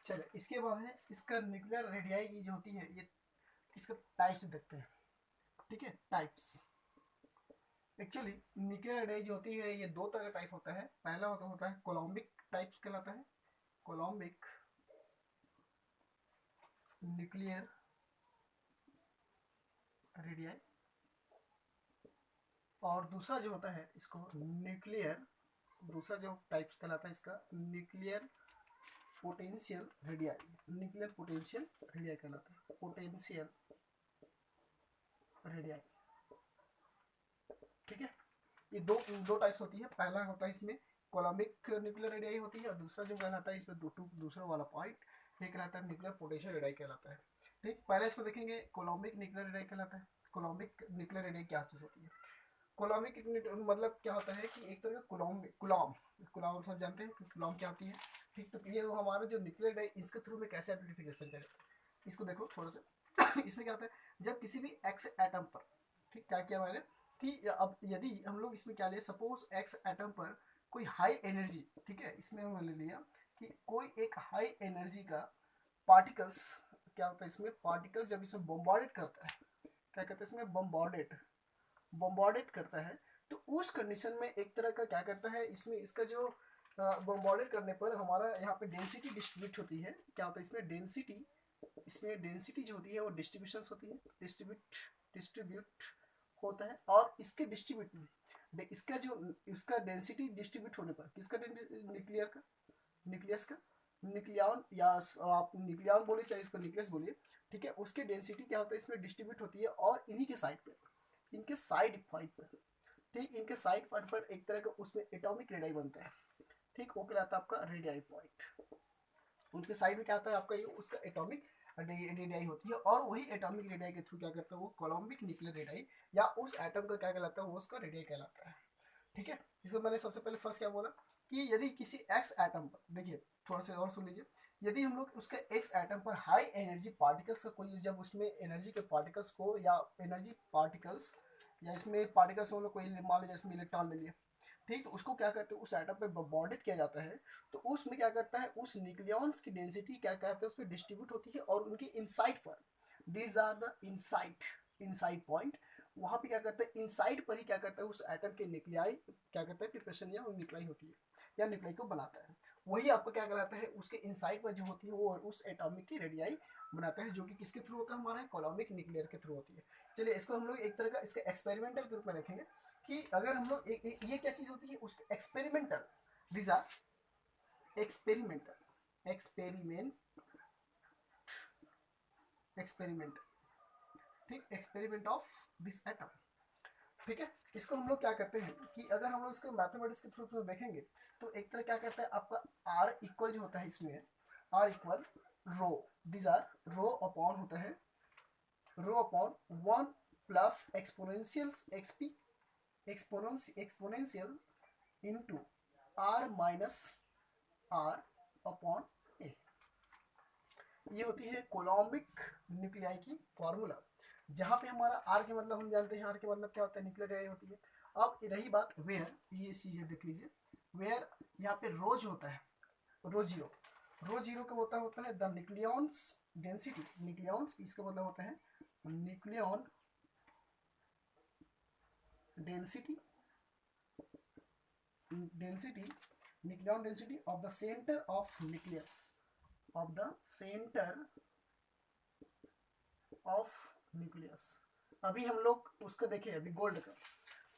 चलिए इसके बाद है इसका न्यूक्लियर रेडियाई की जो होती है ये इसका टाइप्स देखते हैं। ठीक है, टाइप्स। एक्चुअली न्यूक्लियर रेडियाई जो होती है ये दो तरह का टाइप होता है। पहला होता है कोलम्बिक टाइप्स कहलाता है, कोलम्बिक न्यूक्लियर रेडियाई। और दूसरा जो होता है इसको न्यूक्लियर, दूसरा जो टाइप्स कहलाता है इसका nuclear potential radii, nuclear potential radii कहलाता है, पोटेंशियल रेडियाई। ठीक है, ये दो दो टाइप्स होती है। पहला होता है इसमें कोलम्बिक न्यूक्लियर रेडियाई होती है, और दूसरा जो कहलाता है इसमें दूसरा वाला पॉइंट ये कहलाता है न्यूक्लियर पोटेंशियल रेडियाई कहलाता है। ठीक, पहले इसको देखेंगे कोलम्बिक न्यूक्लियर रेडियाई कहलाता है। कोलम्बिक न्यूक्लियर रेडियाई क्या चीज़ होती है? कोलम्बिक मतलब क्या होता है कि एक तरह का कुलाम कुलाम सब जानते हैं कि कुलाम क्या होती है। ठीक, तो ये हमारा जो न्यूक्लियर रेडियाई इसके थ्रू में कैसे आइडेंटिफिकेशन करें, इसको देखो थोड़ा सा। इसमें क्या होता है, जब किसी भी एक्स एटम पर, ठीक क्या किया मैंने कि अब यदि हम लोग इसमें क्या ले, सपोज एक्स एटम पर कोई हाई एनर्जी, ठीक है, इसमें हमने ले लिया कि कोई एक हाई एनर्जी का पार्टिकल्स, क्या होता है इसमें पार्टिकल जब इसमें बम्बार्डेड करता है, क्या कहते हैं इसमें बम्बार्डेड करता है, तो उस कंडीशन में एक तरह का क्या करता है इसमें, इसका जो बम्बार्डेड करने पर हमारा यहाँ पे डेंसिटी डिस्ट्रीब्यूट होती है। क्या होता है इसमें डेंसिटी, इसमें डेंसिटी जो होती है वो डिस्ट्रीब्यूशन होती है, डिस्ट्रीब्यूट होता है। और इसके डिस्ट्रीब्यूट में इसका जो इसका डेंसिटी डिस्ट्रीब्यूट होने पर किसका, न्यूक्लियर का, न्यूक्लियस का, न्यूक्लियन या आप न्यूक्लियन बोलिए चाहे इसको न्यूक्लियस बोलिए। ठीक है, उसके डेंसिटी क्या होता है इसमें डिस्ट्रीब्यूट होती है, और इन्हीं के साइड पे, इनके साइड पॉइंट पर, ठीक, इनके साइड पॉइंट पर एक तरह का उसमें एटॉमिक रेडियाई बनता है। ठीक, वो कहलाता है आपका रेडियाई पॉइंट। उनके साइड में क्या आता है आपका, ये उसका एटॉमिक रेडियाई होती है, और वही एटॉमिक रेडियाई के थ्रू क्या करता है वो कोलम्बिक न्यूक्लियर रेडियाई, या उस एटम का क्या कहलाता है वो उसका रेडियाई कहलाता है। ठीक है, इसको मैंने सबसे पहले फर्स्ट क्या बोला कि यदि किसी एक्स एटम पर, देखिए थोड़ा सा और सुन लीजिए, यदि हम लोग उसके एक्स एटम पर हाई एनर्जी पार्टिकल्स का कोई, जब उसमें एनर्जी के पार्टिकल्स को या एनर्जी पार्टिकल्स या इसमें पार्टिकल्स में हम लोग कोई मान लीजिए इसमें इलेक्ट्रॉन ले लिया, ठीक, तो उसको क्या करते हैं उस एटम पे बॉन्डेड किया जाता है, तो उसमें क्या करता है उस न्यूक्लियॉन्स की डेंसिटी क्या कहते हैं उसमें डिस्ट्रीब्यूट होती है, और उनकी इनसाइड पर, these are the inside point, वहां पे क्या करता है इनसाइड पर ही क्या करता है उस एटम के न्यूक्लियाई क्या करता है प्रिपरेशन या न्यूक्लियाई होती है या न्यूक्लियाई को बनाता है, वही आपको क्या कहलाता है उसके इनसाइड पर जो होती है वो उस एटॉमिक की रेडियाई बनाता है, जो कि किसके थ्रू होता है हमारा कोलम्बिक न्यूक्लियर के थ्रू होती है। चलिए इसको हम लोग एक तरह का इसके एक्सपेरिमेंटल के रूप में देखेंगे कि अगर हम लोग ये क्या चीज होती है उसके एक्सपेरिमेंटल, दीज आर एक्सपेरिमेंट, ठीक, एक्सपेरिमेंट ऑफ दिस एटम। ठीक है, इसको हम लोग क्या करते हैं कि अगर हम लोग इसको मैथमेटिक्स के थ्रू देखेंगे तो एक तरह क्या करता है आपका आर इक्वल जो होता है इसमें, R equal rho, this R rho upon होता है rho upon 1 plus exponential exp exponential into R minus R upon A. ये होती है कोलम्बिक न्यूक्लियाई की फॉर्मूला, जहाँ पे हमारा आर के मतलब हम जानते हैं, आर के मतलब क्या होता है न्यूक्लियर रेडियाई होती है। अब रही बात वेयर, ये चीज़ देख लीजिए वेयर, यहाँ पे रोज होता है रो जीरो का होता है द न्यूक्लियॉन्स डेंसिटी, न्यूक्लियॉन्स इसका मतलब होता है nucleon density nucleon density of the centre of nucleus, of the centre of nucleus. अभी हम लोग उसको देखें अभी गोल्ड का,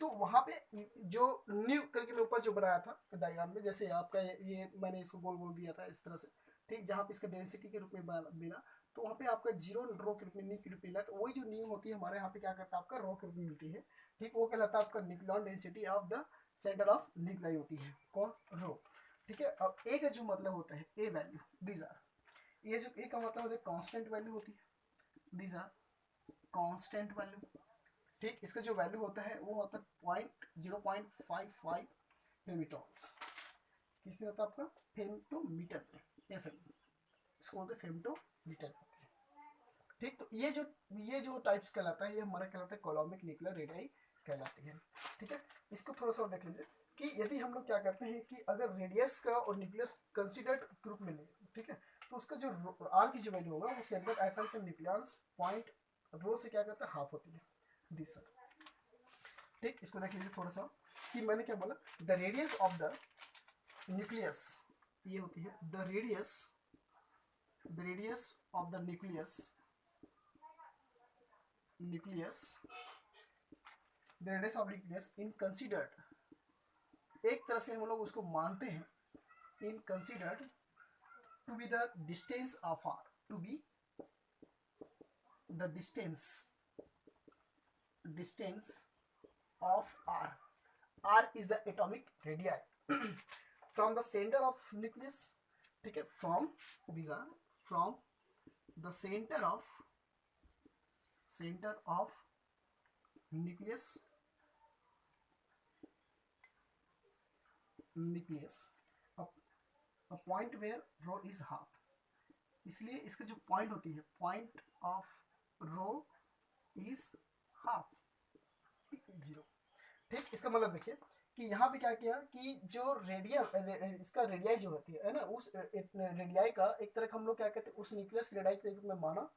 तो वहां पे जो न्यू करके मैं ऊपर जो बनाया था डायग्राम में, जैसे आपका ये मैंने इसको गोल गोल दिया था इस तरह से, ठीक, जहाँ पे इसका डेंसिटी के रूप में बिना, तो वहाँ पे आपका जीरो रो के रूप में न्यू के रूप में मिला, तो वही जो न्यू होती है हमारे यहाँ पे क्या करता है आपका रो के रूप में मिलती है। ठीक, वो कहलाता है आपका nucleon density of the centre of nuclei होती है कौन, रो। ठीक है, अब ए का जो मतलब होता है ए वैल्यू, दीज आर, ये जो ए का मतलब होता है कांस्टेंट वैल्यू होती है, दीज आर कांस्टेंट वैल्यू। ठीक, इसका जो वैल्यू होता है वो होता है 0.55 फेमिटॉन्स, किसमें होता है आपका फेमटोमीटर में, एफ इसको बोलते हैं फेमटोमीटर। ठीक, तो ये जो टाइप्स कहलाता है ये हमारा कहलाता है कोलम्बिक न्यूक्लियर रेडियाई कहलाती है। ठीक है, इसको थोड़ा सा और देख लीजिए कि यदि हम लोग क्या करते हैं कि अगर रेडियस का और न्यूक्लियस कंसिडर्ड ग्रुप में ले, ठीक है, तो उसका जो आर की जो वैल्यू होगा वो सेंट्रल एटम के न्यूक्लियस पॉइंट रो से क्या करता है, हाफ होती है दी सर। ठीक, इसको देख लीजिए थोड़ा सा कि मैंने क्या बोला, the radius of the nucleus, ये होती है the radius of the nucleus the radius of nucleus in considered, एक तरह से हम लोग उसको मानते हैं, in considered to be the distance of R, to be the distance of R. R is the atomic radii from the center of nucleus. ठीक है, from these are from the center of nucleus a point where rho is half. इसलिए इसका जो point होती है, point of rho is half, zero. ठीक, इसका मतलब देखिए कि यहाँ पे क्या किया कि जो इसका रेडियाई जो होती है ना, उस रेडियाई का एक तरह का हम लोग क्या कहते हैं, उस न्यूक्लियस रेडियाई के रूप में माना।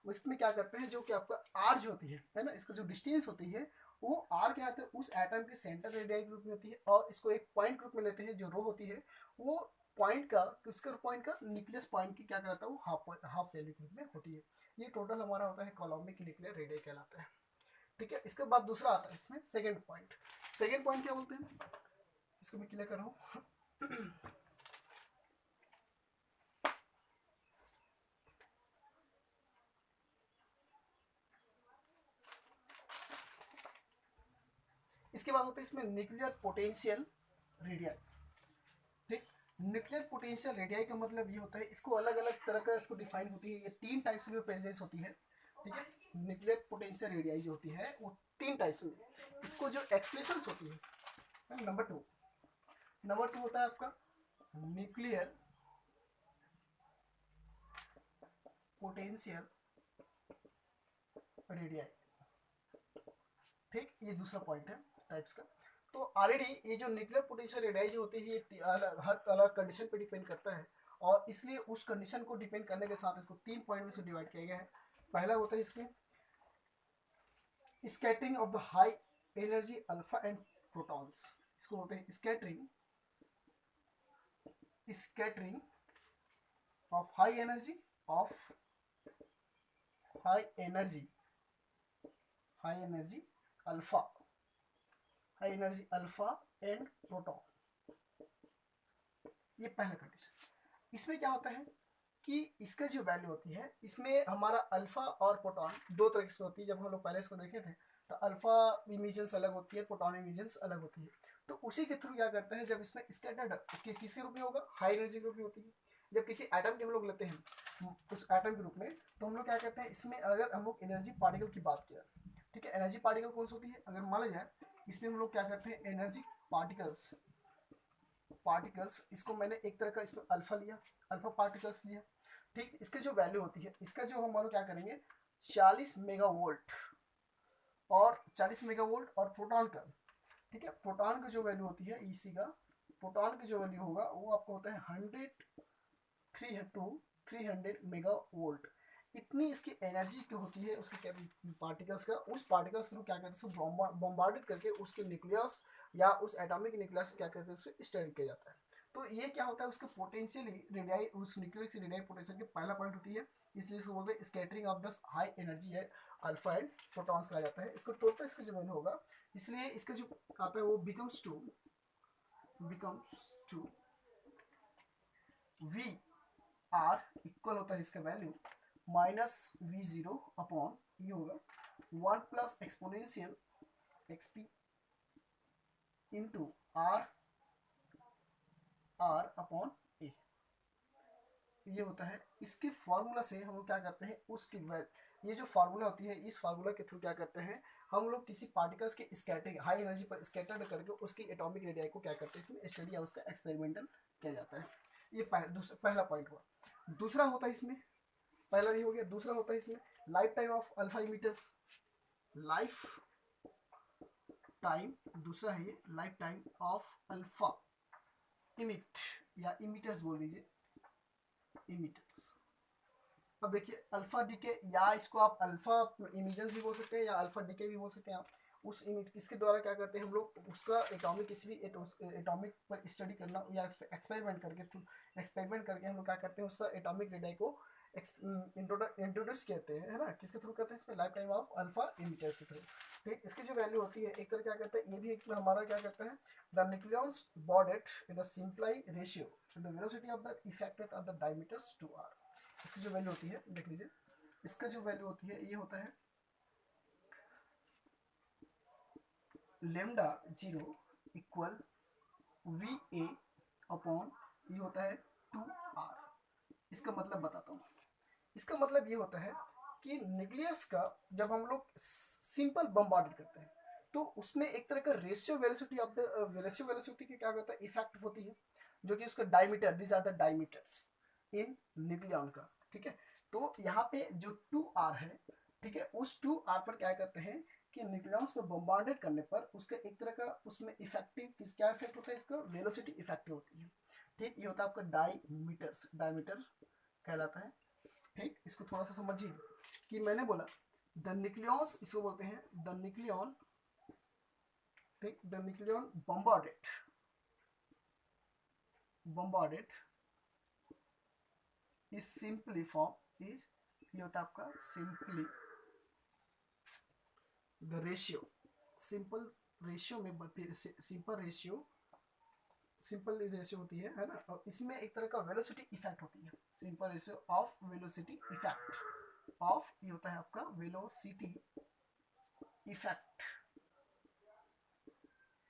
इसमें क्या करते हैं, जो कि आपका आर जो होती है ना, इसका जो डिस्टेंस होती है वो आर क्या होता है, उस एटम के सेंटर रेडियाई के रूप में होती है, और इसको एक पॉइंट रूप में लेते हैं, जो रो होती है वो पॉइंट का, किसका पॉइंट का, न्यूक्लियस पॉइंट की क्या कहलाता है, वो हाफ वैल्यू के रूप में होती है। ये टोटल हमारा होता है कोलम्बिक न्यूक्लियर रेडियाई कहलाता है। ठीक है, इसके बाद दूसरा आता है इसमें सेकंड पॉइंट। सेकंड पॉइंट क्या बोलते हैं, इसको मैं क्लियर कर रहा हूँ। इसके बाद होता है इसमें न्यूक्लियर पोटेंशियल रेडियाई। ठीक, न्यूक्लियर पोटेंशियल रेडियाई का मतलब ये होता है, इसको अलग अलग तरह का इसको डिफाइन होती है, ये 3 टाइप्स में प्रेजेंस होती है। ठीक है, न्यूक्लियर पोटेंशियल रेडियाई जो होती है वो 3 टाइप्स में, इसको जो एक्सप्रेशन होती है, नंबर 2 होता है आपका न्यूक्लियर पोटेंशियल रेडियाई। ठीक, ये दूसरा पॉइंट है टाइप्स का। तो ऑलरेडी ये जो न्यूक्लियर पोटेंशियल रेडियाई जो होती है ये हर अलग कंडीशन पे डिपेंड करता है, और इसलिए उस कंडीशन को डिपेंड करने के साथ इसको 3 पॉइंट में से डिवाइड किया गया है। पहला होता है इसमें scattering of the high energy alpha and protons, इसको बोलते हैं scattering of high energy alpha and proton, ये पहला कंडीशन। इसमें क्या होता है कि इसका जो वैल्यू होती है, इसमें हमारा अल्फा और प्रोटॉन 2 तरह से होती है। जब हम लोग पहले इसको देखे थे तो अल्फा इमिशंस अलग होती है, प्रोटॉन इमिशंस अलग होती है। तो उसी के थ्रू क्या करते हैं, जब इसमें स्कैटर्ड किसके रूप में होगा, हाई एनर्जी के रूप में होती है। जब किसी एटम के हम लोग लेते हैं उस एटम के रूप में, तो हम लोग क्या करते हैं, इसमें अगर हम लोग एनर्जी पार्टिकल की बात किया, ठीक है, एनर्जी पार्टिकल कौन सी होती है, अगर मान लिया जाए इसमें हम लोग क्या करते हैं, एनर्जी पार्टिकल्स, इसको मैंने एक तरह का इसमें अल्फा पार्टिकल्स लिया। ठीक, इसके जो वैल्यू होती है, इसका जो हम लोग क्या करेंगे 40 मेगावोल्ट और 40 मेगावोल्ट और प्रोटॉन का, ठीक है, प्रोटॉन का जो वैल्यू होती है इसी का, प्रोटॉन की जो वैल्यू होगा वो आपको होता है 300 मेगावोल्ट। इतनी इसकी एनर्जी की होती है उसके पार्टिकल्स का, उस पार्टिकल्स को क्या कहते हैं, उसको बॉम्बार्डेड करके उसके न्यूक्लियस या उस एटॉमिक न्यूक्लियस क्या कहते हैं, उसको स्टडी किया जाता है। तो ये क्या होता है, उसके पोटेंशियली रेडियाई, उस न्यूक्लियस की रेडियाई पोटेंशियल की पहला पॉइंट होती है, इसलिए इसको बोलते हैं scattering of the high energy है अल्फा एंड प्रोटॉन्स कहा जाता है। इसको टोटल इसका जो वैल्यू होगा, इसलिए इसका जो आता है वो becomes to V R equal होता है इसका वैल्यू -V0 अपॉन ये होगा 1 plus exponential exp into R upon A, ये होता है। इसके फार्मूला से हम लोग क्या करते हैं, उसकी ये जो फार्मूला होती है, इस फार्मूला के थ्रू क्या करते हैं हम लोग, किसी पार्टिकल्स के स्कैटरिंग हाई एनर्जी पर स्कैटर्ड करके उसकी एटॉमिक रेडियाई को क्या करते हैं, इसमें स्टडी या उसका एक्सपेरिमेंटल किया जाता है। ये पहला पॉइंट हुआ। दूसरा होता है इसमें, पहला ये हो गया, दूसरा होता है इसमें life time of alpha emitters, life time, दूसरा है ये life time of alpha emit या इमिटर्स बोल लीजिए, इमिटर्स। अब देखिए अल्फा डीके, या इसको आप अल्फा इमिजन्स भी बोल सकते हैं या अल्फा डीके भी बोल सकते हैं आप। उस इमिट इसके द्वारा क्या करते हैं हम लोग, उसका एटॉमिक किसी भी एटॉमिक पर स्टडी करना या एक्सपेरिमेंट करके हम लोग क्या करते हैं उसका एटॉमिक रेडियाई को इंट्रोड्यूस कहते हैं, है ना, किसके थ्रू करते हैं इसमें, लाइफ टाइम ऑफ अल्फा इमिटर्स के थ्रू। ठीक, इसकी जो वैल्यू होती है एक तरह क्या करते हैं, ये भी एक हमारा क्या करता है, the nucleons bonded in the simply ratio two the velocity of the affected of the diameters 2r। इसकी जो वैल्यू होती है देख लीजिए, इसका जो वैल्यू होती है ये होता है lambda 0 equal V A upon ये होता है 2r। इसका मतलब बताता हूँ, इसका मतलब ये होता है कि न्यूक्लियस का जब हम लोग सिंपल बम्बार्डेड करते हैं तो उसमें एक तरह का ratio velocity of the ratio velocity की क्या होता है इफेक्ट होती है, जो कि उसका diameter, this are the diameters in nucleon का। ठीक है, तो यहाँ पे जो 2r है, ठीक है, उस 2r पर क्या करते हैं कि न्यूक्लियॉन्स को बम्बार्डेड करने पर उसका एक तरह का उसमें इफेक्टिव क्या इफेक्ट होता है, इसका वेलोसिटी इफेक्टिव होती है। ठीक, ये होता है आपका डायमीटर्स, डायमीटर कहलाता है। ठीक, इसको थोड़ा सा समझिए कि मैंने बोला द न्यूक्लियॉन्स, इसको बोलते हैं द न्यूक्लियॉन। ठीक, the nucleon bombarded is simply form is, ये होता है आपका simply the ratio, simple ratio में सिंपल रेशियो होती है ना, और इसमें एक तरह का वेलोसिटी इफेक्ट होती है, simple ratio of velocity effect of, ये होता है आपका वेलोसिटी इफेक्ट।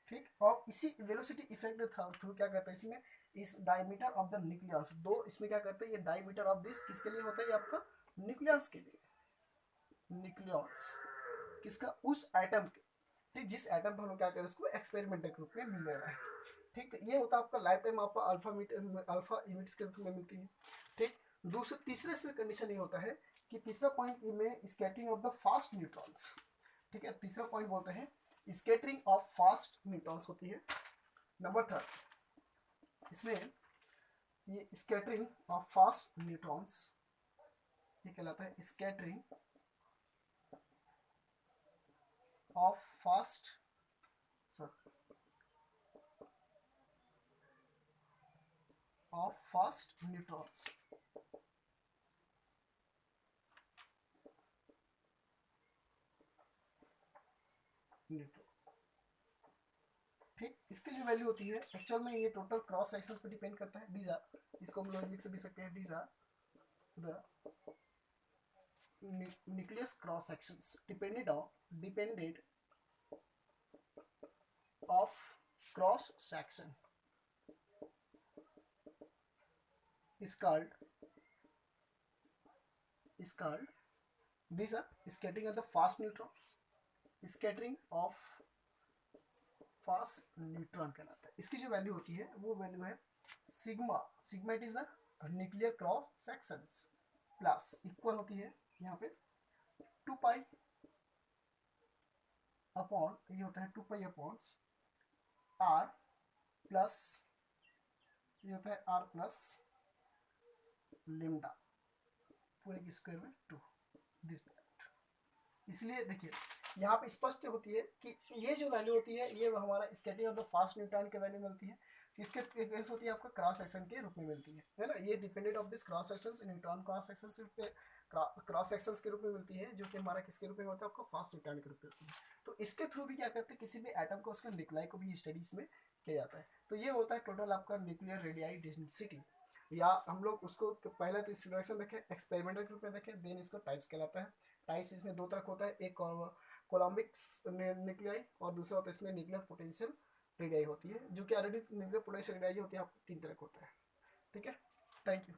ठीक, और इसी वेलोसिटी इफेक्ट थ्रू क्या करता है इसमें, इस डायमीटर ऑफ द न्यूक्लियस, दो इसमें क्या करते हैं, ये डायमीटर ऑफ दिस किसके लिए होता है, ये आपका न्यूक्लियस के लिए, न्यूक्लियस किसका, उस एटम के। ठीक, जिस एटम पर हम लोग क्या करें उसको एक्सपेरिमेंटल के रूप में मिल रहा है। ठीक, ये होता है आपका लाइफ टाइम आपका अल्फा इमिट्स के रूप में मिलती है। ठीक, दूसरे तीसरे से कंडीशन ये होता है कि तीसरा पॉइंट में scattering of the fast neutrons. ठीक है, तीसरा पॉइंट बोलते हैं स्कैटरिंग ऑफ फास्ट न्यूट्रॉन्स होती है। नंबर 3 इसमें ये स्कैटरिंग ऑफ फास्ट न्यूट्रॉन्स, ये कहलाता है स्कैटरिंग ऑफ फास्ट न्यूट्रॉन्स। ठीक, इसकी जो वैल्यू होती है एक्चुअल में ये टोटल क्रॉस सेक्शंस पे डिपेंड करता है। दीज आर, इसको हम लोग लिख भी सकते हैं, these are the nucleus cross sections depended of cross section is called these are scattering of the fast neutrons, scattering of fast neutron कहलाता है। इसकी जो वैल्यू होती है वो वैल्यू है sigma, sigma it is the nuclear cross sections plus equal होती है यहाँ पे 2 पाई अपॉन, ये होता है 2 पाई अपॉन r प्लस, ये होता है r प्लस लेमडा पूरे के स्क्वायर में 2 दिस पॉइंट। इसलिए देखिए यहाँ पे स्पष्ट होती है कि ये जो वैल्यू होती है ये हमारा scattering of the fast neutron की वैल्यू मिलती है, इसके इक्वल्स होती है आपका क्रॉस सेक्शन के रूप में मिलती है ना, ये dependent of this cross sections, neutron cross sections cross sections के रूप में मिलती है, जो कि हमारा किसके रूप में होता है, आपका फास्ट न्यूट्रॉन के रूप में होती है। तो इसके थ्रू भी क्या करते हैं, किसी भी एटम को उसका न्यूक्लियाई को भी स्टडीज में किया जाता है। तो ये होता है टोटल आपका न्यूक्लियर रेडियाई डेंसिटी, या हम लोग उसको पहले तो इंट्रोडक्शन देखें, एक्सपेरिमेंटल के रूप में देखें, देन इसको टाइप्स कहलाता है। टाइप्स इसमें 2 तरह होता है, एक कोलम्बिक न्यूक्लियाई और दूसरा होता है इसमें न्यूक्लियर पोटेंशियल रेडियाई होती है, जो कि ऑलरेडी न्यूक्लियर पोटेंशियल रेडियाई होती है आपको 3 तरह का होता है। ठीक है, थैंक यू।